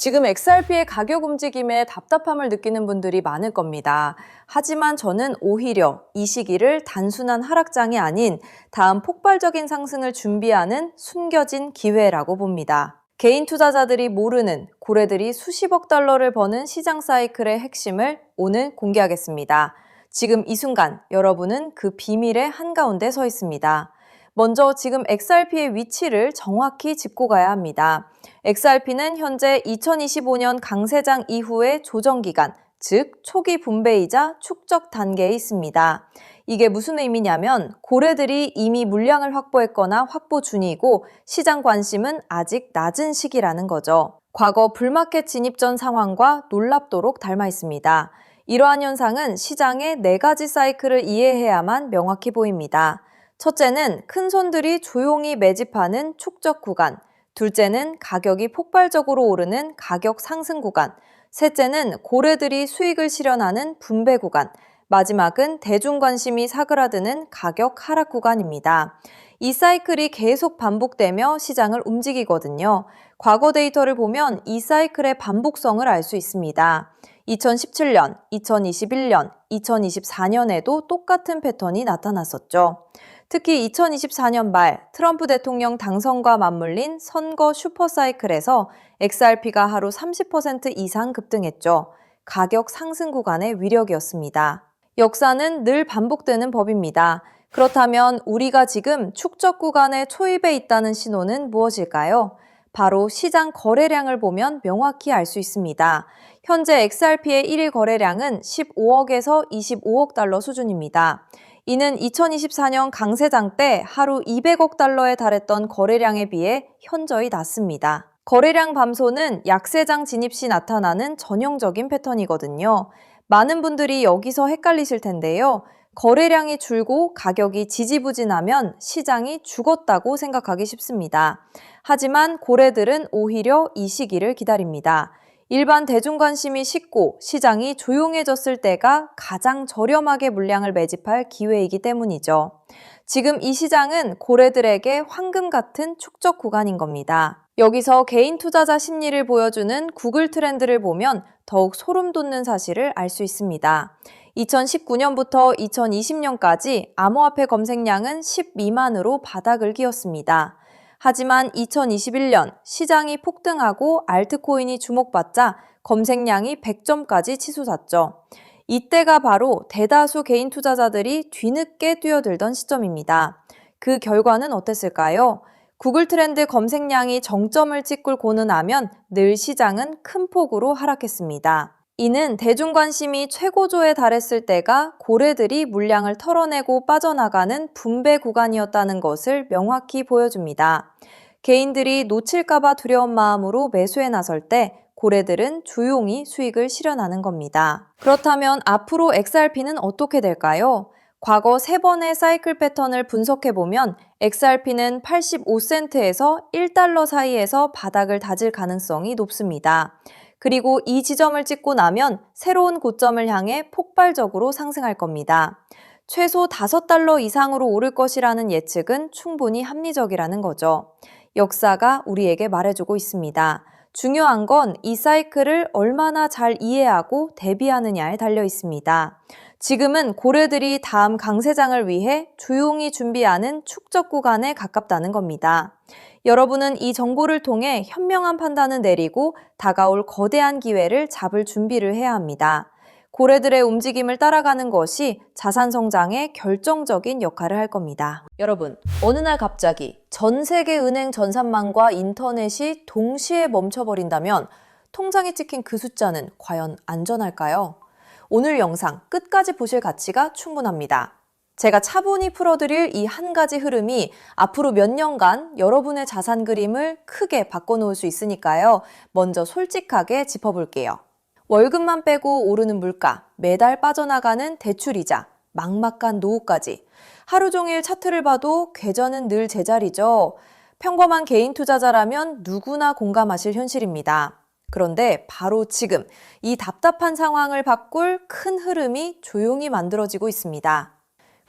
지금 XRP의 가격 움직임에 답답함을 느끼는 분들이 많을 겁니다. 하지만 저는 오히려 이 시기를 단순한 하락장이 아닌 다음 폭발적인 상승을 준비하는 숨겨진 기회라고 봅니다. 개인 투자자들이 모르는 고래들이 수십억 달러를 버는 시장 사이클의 핵심을 오늘 공개하겠습니다. 지금 이 순간 여러분은 그 비밀의 한가운데 서 있습니다. 먼저 지금 XRP의 위치를 정확히 짚고 가야 합니다. XRP는 현재 2025년 강세장 이후의 조정기간, 즉 초기 분배이자 축적 단계에 있습니다. 이게 무슨 의미냐면 고래들이 이미 물량을 확보했거나 확보 중이고 시장 관심은 아직 낮은 시기라는 거죠. 과거 불마켓 진입 전 상황과 놀랍도록 닮아 있습니다. 이러한 현상은 시장의 4가지 사이클을 이해해야만 명확히 보입니다. 첫째는 큰 손들이 조용히 매집하는 축적 구간, 둘째는 가격이 폭발적으로 오르는 가격 상승 구간, 셋째는 고래들이 수익을 실현하는 분배 구간, 마지막은 대중 관심이 사그라드는 가격 하락 구간입니다. 이 사이클이 계속 반복되며 시장을 움직이거든요. 과거 데이터를 보면 이 사이클의 반복성을 알 수 있습니다. 2017년, 2021년, 2024년에도 똑같은 패턴이 나타났었죠. 특히 2024년 말 트럼프 대통령 당선과 맞물린 선거 슈퍼사이클에서 XRP가 하루 30% 이상 급등했죠. 가격 상승 구간의 위력이었습니다. 역사는 늘 반복되는 법입니다. 그렇다면 우리가 지금 축적 구간의 초입에 있다는 신호는 무엇일까요? 바로 시장 거래량을 보면 명확히 알 수 있습니다. 현재 XRP의 1일 거래량은 15억에서 25억 달러 수준입니다. 이는 2024년 강세장 때 하루 200억 달러에 달했던 거래량에 비해 현저히 낮습니다. 거래량 감소는 약세장 진입 시 나타나는 전형적인 패턴이거든요. 많은 분들이 여기서 헷갈리실 텐데요. 거래량이 줄고 가격이 지지부진하면 시장이 죽었다고 생각하기 쉽습니다. 하지만 고래들은 오히려 이 시기를 기다립니다. 일반 대중 관심이 식고 시장이 조용해졌을 때가 가장 저렴하게 물량을 매집할 기회이기 때문이죠. 지금 이 시장은 고래들에게 황금 같은 축적 구간인 겁니다. 여기서 개인 투자자 심리를 보여주는 구글 트렌드를 보면 더욱 소름 돋는 사실을 알 수 있습니다. 2019년부터 2020년까지 암호화폐 검색량은 10 미만으로 바닥을 기었습니다. 하지만 2021년 시장이 폭등하고 알트코인이 주목받자 검색량이 100점까지 치솟았죠. 이때가 바로 대다수 개인 투자자들이 뒤늦게 뛰어들던 시점입니다. 그 결과는 어땠을까요? 구글 트렌드 검색량이 정점을 찍고 나면 늘 시장은 큰 폭으로 하락했습니다. 이는 대중 관심이 최고조에 달했을 때가 고래들이 물량을 털어내고 빠져나가는 분배 구간이었다는 것을 명확히 보여줍니다. 개인들이 놓칠까봐 두려운 마음으로 매수에 나설 때 고래들은 조용히 수익을 실현하는 겁니다. 그렇다면 앞으로 XRP는 어떻게 될까요? 과거 3번의 사이클 패턴을 분석해보면 XRP는 85센트에서 1달러 사이에서 바닥을 다질 가능성이 높습니다. 그리고 이 지점을 찍고 나면 새로운 고점을 향해 폭발적으로 상승할 겁니다. 최소 5달러 이상으로 오를 것이라는 예측은 충분히 합리적이라는 거죠. 역사가 우리에게 말해주고 있습니다. 중요한 건 이 사이클을 얼마나 잘 이해하고 대비하느냐에 달려 있습니다. 지금은 고래들이 다음 강세장을 위해 조용히 준비하는 축적 구간에 가깝다는 겁니다. 여러분은 이 정보를 통해 현명한 판단을 내리고 다가올 거대한 기회를 잡을 준비를 해야 합니다. 고래들의 움직임을 따라가는 것이 자산 성장에 결정적인 역할을 할 겁니다. 여러분, 어느 날 갑자기 전 세계 은행 전산망과 인터넷이 동시에 멈춰버린다면 통장에 찍힌 그 숫자는 과연 안전할까요? 오늘 영상 끝까지 보실 가치가 충분합니다. 제가 차분히 풀어드릴 이 한 가지 흐름이 앞으로 몇 년간 여러분의 자산 그림을 크게 바꿔놓을 수 있으니까요. 먼저 솔직하게 짚어볼게요. 월급만 빼고 오르는 물가, 매달 빠져나가는 대출이자, 막막한 노후까지. 하루 종일 차트를 봐도 궤전은 늘 제자리죠. 평범한 개인 투자자라면 누구나 공감하실 현실입니다. 그런데 바로 지금 이 답답한 상황을 바꿀 큰 흐름이 조용히 만들어지고 있습니다.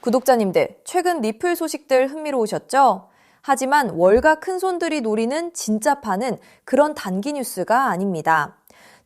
구독자님들, 최근 리플 소식들 흥미로우셨죠? 하지만 월가 큰손들이 노리는 진짜 판은 그런 단기 뉴스가 아닙니다.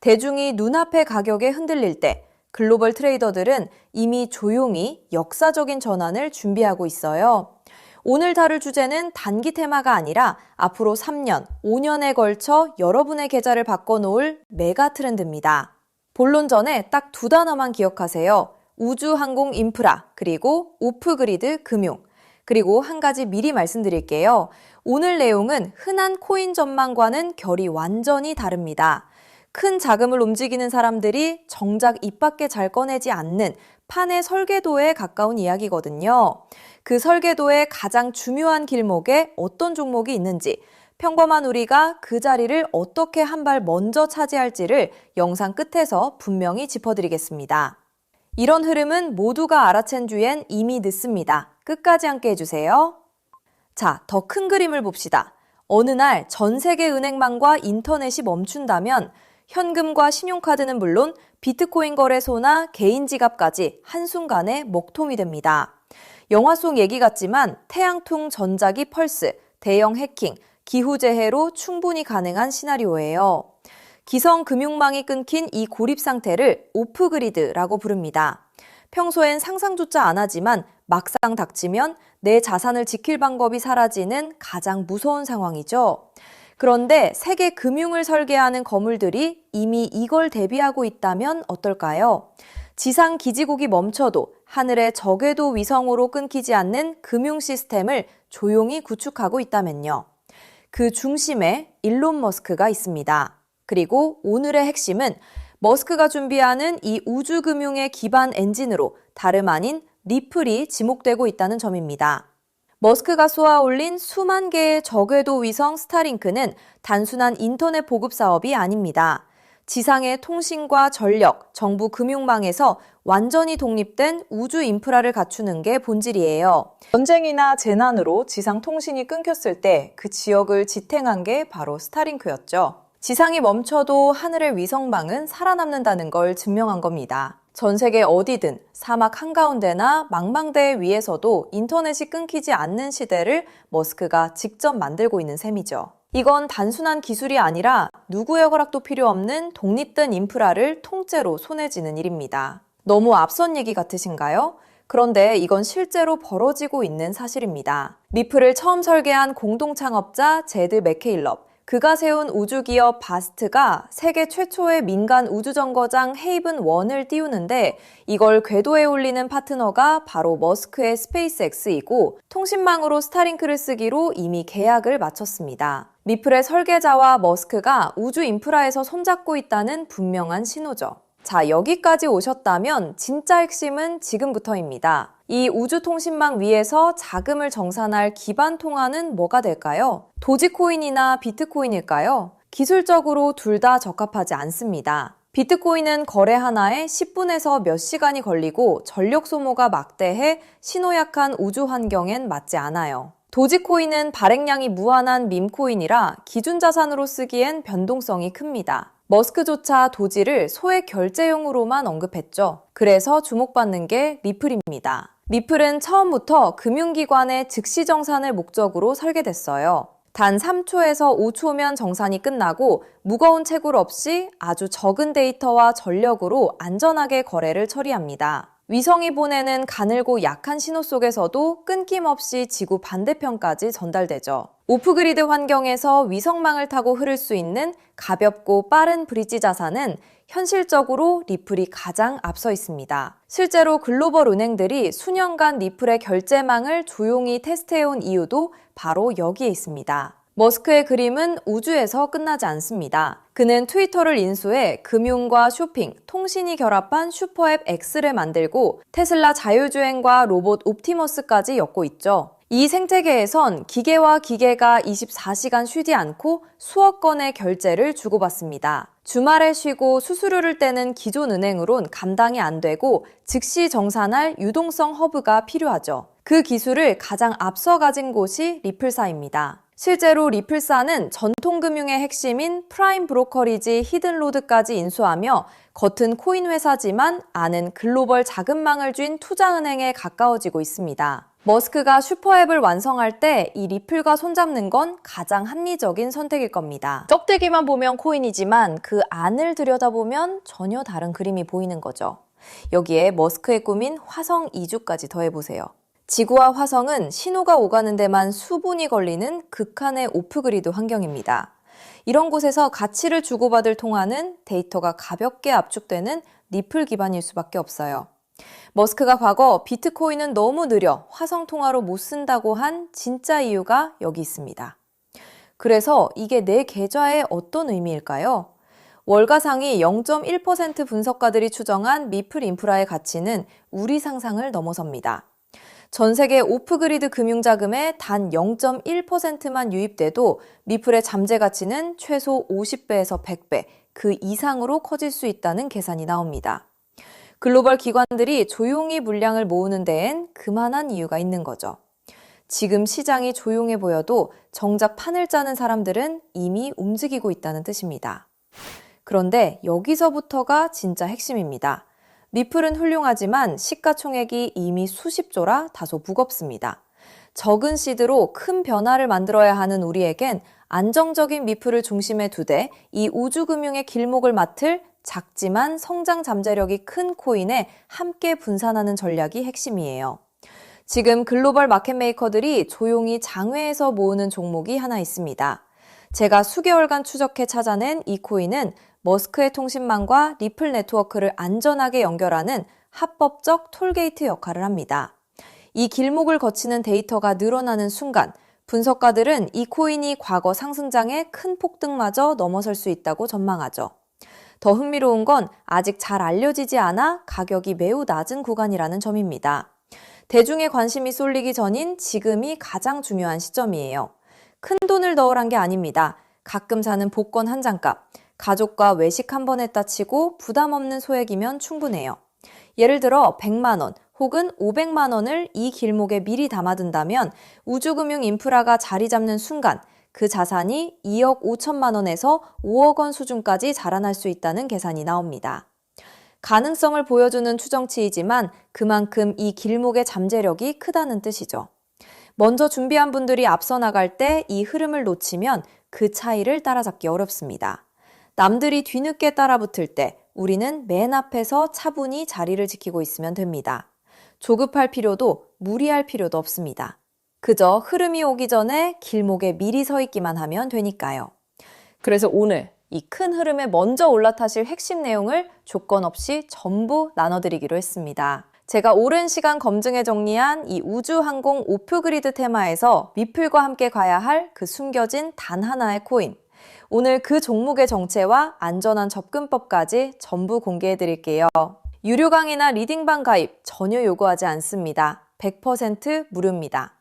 대중이 눈앞의 가격에 흔들릴 때 글로벌 트레이더들은 이미 조용히 역사적인 전환을 준비하고 있어요. 오늘 다룰 주제는 단기 테마가 아니라 앞으로 3년, 5년에 걸쳐 여러분의 계좌를 바꿔놓을 메가 트렌드입니다. 본론 전에 딱 두 단어만 기억하세요. 우주 항공 인프라, 그리고 오프그리드 금융. 그리고 한 가지 미리 말씀드릴게요. 오늘 내용은 흔한 코인 전망과는 결이 완전히 다릅니다. 큰 자금을 움직이는 사람들이 정작 입 밖에 잘 꺼내지 않는 판의 설계도에 가까운 이야기거든요. 그 설계도의 가장 중요한 길목에 어떤 종목이 있는지, 평범한 우리가 그 자리를 어떻게 한 발 먼저 차지할지를 영상 끝에서 분명히 짚어드리겠습니다. 이런 흐름은 모두가 알아챈 뒤엔 이미 늦습니다. 끝까지 함께 해주세요. 자, 더 큰 그림을 봅시다. 어느 날 전 세계 은행망과 인터넷이 멈춘다면 현금과 신용카드는 물론 비트코인 거래소나 개인 지갑까지 한순간에 먹통이 됩니다. 영화 속 얘기 같지만 태양풍 전자기 펄스, 대형 해킹, 기후재해로 충분히 가능한 시나리오예요. 기성 금융망이 끊긴 이 고립 상태를 오프그리드라고 부릅니다. 평소엔 상상조차 안 하지만 막상 닥치면 내 자산을 지킬 방법이 사라지는 가장 무서운 상황이죠. 그런데 세계 금융을 설계하는 거물들이 이미 이걸 대비하고 있다면 어떨까요? 지상 기지국이 멈춰도 하늘의 저궤도 위성으로 끊기지 않는 금융 시스템을 조용히 구축하고 있다면요. 그 중심에 일론 머스크가 있습니다. 그리고 오늘의 핵심은 머스크가 준비하는 이 우주금융의 기반 엔진으로 다름 아닌 리플이 지목되고 있다는 점입니다. 머스크가 쏘아올린 수만 개의 저궤도 위성 스타링크는 단순한 인터넷 보급 사업이 아닙니다. 지상의 통신과 전력, 정부 금융망에서 완전히 독립된 우주 인프라를 갖추는 게 본질이에요. 전쟁이나 재난으로 지상 통신이 끊겼을 때 그 지역을 지탱한 게 바로 스타링크였죠. 지상이 멈춰도 하늘의 위성망은 살아남는다는 걸 증명한 겁니다. 전 세계 어디든 사막 한가운데나 망망대해 위에서도 인터넷이 끊기지 않는 시대를 머스크가 직접 만들고 있는 셈이죠. 이건 단순한 기술이 아니라 누구의 허락도 필요 없는 독립된 인프라를 통째로 손에 쥐는 일입니다. 너무 앞선 얘기 같으신가요? 그런데 이건 실제로 벌어지고 있는 사실입니다. 리플을 처음 설계한 공동 창업자 제드 맥케일럽, 그가 세운 우주기업 바스트가 세계 최초의 민간 우주정거장 헤이븐 1을 띄우는데 이걸 궤도에 올리는 파트너가 바로 머스크의 스페이스X이고 통신망으로 스타링크를 쓰기로 이미 계약을 마쳤습니다. 리플의 설계자와 머스크가 우주 인프라에서 손잡고 있다는 분명한 신호죠. 자, 여기까지 오셨다면 진짜 핵심은 지금부터입니다. 이 우주통신망 위에서 자금을 정산할 기반 통화는 뭐가 될까요? 도지코인이나 비트코인일까요? 기술적으로 둘 다 적합하지 않습니다. 비트코인은 거래 하나에 10분에서 몇 시간이 걸리고 전력 소모가 막대해 신호약한 우주 환경엔 맞지 않아요. 도지코인은 발행량이 무한한 밈코인이라 기준 자산으로 쓰기엔 변동성이 큽니다. 머스크조차 도지를 소액 결제용으로만 언급했죠. 그래서 주목받는 게 리플입니다. 리플은 처음부터 금융기관의 즉시 정산을 목적으로 설계됐어요. 단 3초에서 5초면 정산이 끝나고 무거운 채굴 없이 아주 적은 데이터와 전력으로 안전하게 거래를 처리합니다. 위성이 보내는 가늘고 약한 신호 속에서도 끊김없이 지구 반대편까지 전달되죠. 오프그리드 환경에서 위성망을 타고 흐를 수 있는 가볍고 빠른 브릿지 자산은 현실적으로 리플이 가장 앞서 있습니다. 실제로 글로벌 은행들이 수년간 리플의 결제망을 조용히 테스트해온 이유도 바로 여기에 있습니다. 머스크의 그림은 우주에서 끝나지 않습니다. 그는 트위터를 인수해 금융과 쇼핑, 통신이 결합한 슈퍼앱 X를 만들고 테슬라 자율주행과 로봇 옵티머스까지 엮고 있죠. 이 생태계에선 기계와 기계가 24시간 쉬지 않고 수억 건의 결제를 주고받습니다. 주말에 쉬고 수수료를 떼는 기존 은행으론 감당이 안 되고 즉시 정산할 유동성 허브가 필요하죠. 그 기술을 가장 앞서 가진 곳이 리플사입니다. 실제로 리플사는 전통금융의 핵심인 프라임 브로커리지 히든로드까지 인수하며 겉은 코인 회사지만 안은 글로벌 자금망을 쥔 투자은행에 가까워지고 있습니다. 머스크가 슈퍼앱을 완성할 때 이 리플과 손잡는 건 가장 합리적인 선택일 겁니다. 쩍대기만 보면 코인이지만 그 안을 들여다보면 전혀 다른 그림이 보이는 거죠. 여기에 머스크의 꿈인 화성 이주까지 더해보세요. 지구와 화성은 신호가 오가는 데만 수분이 걸리는 극한의 오프그리드 환경입니다. 이런 곳에서 가치를 주고받을 통화는 데이터가 가볍게 압축되는 리플 기반일 수밖에 없어요. 머스크가 과거 비트코인은 너무 느려 화성 통화로 못 쓴다고 한 진짜 이유가 여기 있습니다. 그래서 이게 내 계좌에 어떤 의미일까요? 월가 상위 0.1% 분석가들이 추정한 미플 인프라의 가치는 우리 상상을 넘어섭니다. 전 세계 오프그리드 금융자금의 단 0.1%만 유입돼도 미플의 잠재 가치는 최소 50배에서 100배, 그 이상으로 커질 수 있다는 계산이 나옵니다. 글로벌 기관들이 조용히 물량을 모으는 데엔 그만한 이유가 있는 거죠. 지금 시장이 조용해 보여도 정작 판을 짜는 사람들은 이미 움직이고 있다는 뜻입니다. 그런데 여기서부터가 진짜 핵심입니다. 미플은 훌륭하지만 시가총액이 이미 수십조라 다소 무겁습니다. 적은 시드로 큰 변화를 만들어야 하는 우리에겐 안정적인 미플을 중심에 두되 이 우주금융의 길목을 맡을 작지만 성장 잠재력이 큰 코인에 함께 분산하는 전략이 핵심이에요. 지금 글로벌 마켓메이커들이 조용히 장외에서 모으는 종목이 하나 있습니다. 제가 수개월간 추적해 찾아낸 이 코인은 머스크의 통신망과 리플 네트워크를 안전하게 연결하는 합법적 톨게이트 역할을 합니다. 이 길목을 거치는 데이터가 늘어나는 순간 분석가들은 이 코인이 과거 상승장의 큰 폭등마저 넘어설 수 있다고 전망하죠. 더 흥미로운 건 아직 잘 알려지지 않아 가격이 매우 낮은 구간이라는 점입니다. 대중의 관심이 쏠리기 전인 지금이 가장 중요한 시점이에요. 큰 돈을 넣으란 게 아닙니다. 가끔 사는 복권 한 장값, 가족과 외식 한 번 했다 치고 부담 없는 소액이면 충분해요. 예를 들어 100만 원 혹은 500만 원을 이 길목에 미리 담아둔다면 우주금융 인프라가 자리 잡는 순간 그 자산이 2억 5천만 원에서 5억 원 수준까지 자라날 수 있다는 계산이 나옵니다. 가능성을 보여주는 추정치이지만 그만큼 이 길목의 잠재력이 크다는 뜻이죠. 먼저 준비한 분들이 앞서 나갈 때 이 흐름을 놓치면 그 차이를 따라잡기 어렵습니다. 남들이 뒤늦게 따라붙을 때 우리는 맨 앞에서 차분히 자리를 지키고 있으면 됩니다. 조급할 필요도 무리할 필요도 없습니다. 그저 흐름이 오기 전에 길목에 미리 서 있기만 하면 되니까요. 그래서 오늘 이 큰 흐름에 먼저 올라타실 핵심 내용을 조건 없이 전부 나눠드리기로 했습니다. 제가 오랜 시간 검증해 정리한 이 우주항공 오프그리드 테마에서 미플과 함께 가야 할 그 숨겨진 단 하나의 코인. 오늘 그 종목의 정체와 안전한 접근법까지 전부 공개해 드릴게요. 유료 강의나 리딩방 가입 전혀 요구하지 않습니다. 100% 무료입니다.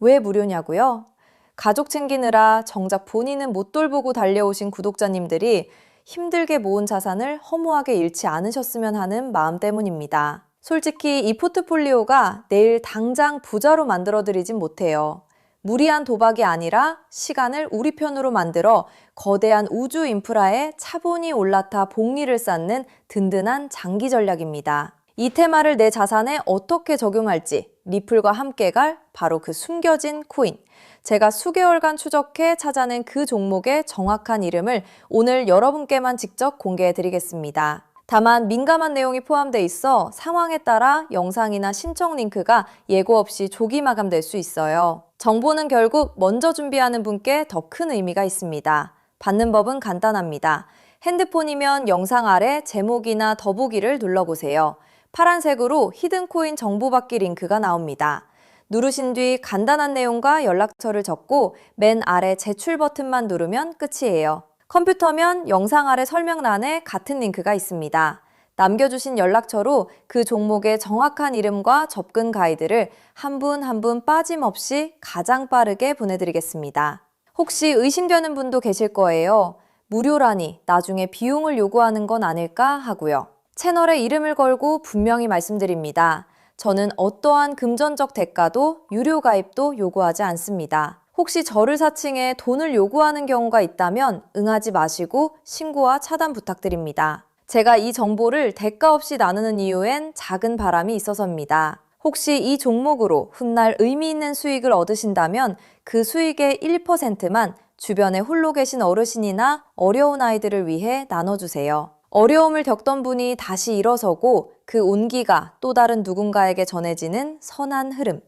왜 무료냐고요? 가족 챙기느라 정작 본인은 못 돌보고 달려오신 구독자님들이 힘들게 모은 자산을 허무하게 잃지 않으셨으면 하는 마음 때문입니다. 솔직히 이 포트폴리오가 내일 당장 부자로 만들어드리진 못해요. 무리한 도박이 아니라 시간을 우리 편으로 만들어 거대한 우주 인프라에 차분히 올라타 복리를 쌓는 든든한 장기 전략입니다. 이 테마를 내 자산에 어떻게 적용할지 리플과 함께 갈 바로 그 숨겨진 코인. 제가 수개월간 추적해 찾아낸 그 종목의 정확한 이름을 오늘 여러분께만 직접 공개해 드리겠습니다. 다만 민감한 내용이 포함되어 있어 상황에 따라 영상이나 신청 링크가 예고 없이 조기 마감될 수 있어요. 정보는 결국 먼저 준비하는 분께 더 큰 의미가 있습니다. 받는 법은 간단합니다. 핸드폰이면 영상 아래 제목이나 더보기를 눌러보세요. 파란색으로 히든코인 정보받기 링크가 나옵니다. 누르신 뒤 간단한 내용과 연락처를 적고 맨 아래 제출 버튼만 누르면 끝이에요. 컴퓨터면 영상 아래 설명란에 같은 링크가 있습니다. 남겨주신 연락처로 그 종목의 정확한 이름과 접근 가이드를 한 분 한 분 빠짐없이 가장 빠르게 보내드리겠습니다. 혹시 의심되는 분도 계실 거예요. 무료라니 나중에 비용을 요구하는 건 아닐까 하고요. 채널에 이름을 걸고 분명히 말씀드립니다. 저는 어떠한 금전적 대가도 유료 가입도 요구하지 않습니다. 혹시 저를 사칭해 돈을 요구하는 경우가 있다면 응하지 마시고 신고와 차단 부탁드립니다. 제가 이 정보를 대가 없이 나누는 이유엔 작은 바람이 있어서입니다. 혹시 이 종목으로 훗날 의미 있는 수익을 얻으신다면 그 수익의 1%만 주변에 홀로 계신 어르신이나 어려운 아이들을 위해 나눠주세요. 어려움을 겪던 분이 다시 일어서고 그 온기가 또 다른 누군가에게 전해지는 선한 흐름.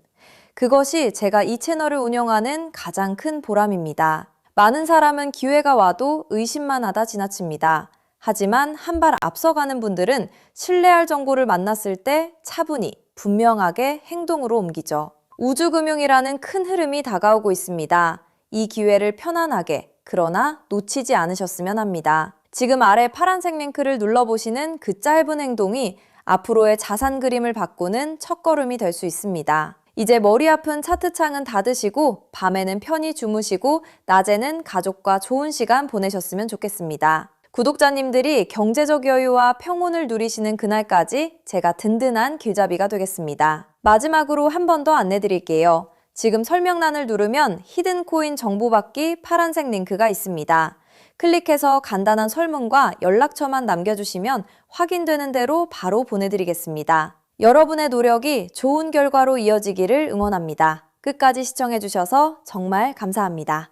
그것이 제가 이 채널을 운영하는 가장 큰 보람입니다. 많은 사람은 기회가 와도 의심만 하다 지나칩니다. 하지만 한 발 앞서가는 분들은 신뢰할 정보를 만났을 때 차분히, 분명하게 행동으로 옮기죠. 우주금융이라는 큰 흐름이 다가오고 있습니다. 이 기회를 편안하게, 그러나 놓치지 않으셨으면 합니다. 지금 아래 파란색 링크를 눌러보시는 그 짧은 행동이 앞으로의 자산 그림을 바꾸는 첫걸음이 될 수 있습니다. 이제 머리 아픈 차트창은 닫으시고 밤에는 편히 주무시고 낮에는 가족과 좋은 시간 보내셨으면 좋겠습니다. 구독자님들이 경제적 여유와 평온을 누리시는 그날까지 제가 든든한 길잡이가 되겠습니다. 마지막으로 한 번 더 안내드릴게요. 지금 설명란을 누르면 히든 코인 정보받기 파란색 링크가 있습니다. 클릭해서 간단한 설문과 연락처만 남겨주시면 확인되는 대로 바로 보내드리겠습니다. 여러분의 노력이 좋은 결과로 이어지기를 응원합니다. 끝까지 시청해주셔서 정말 감사합니다.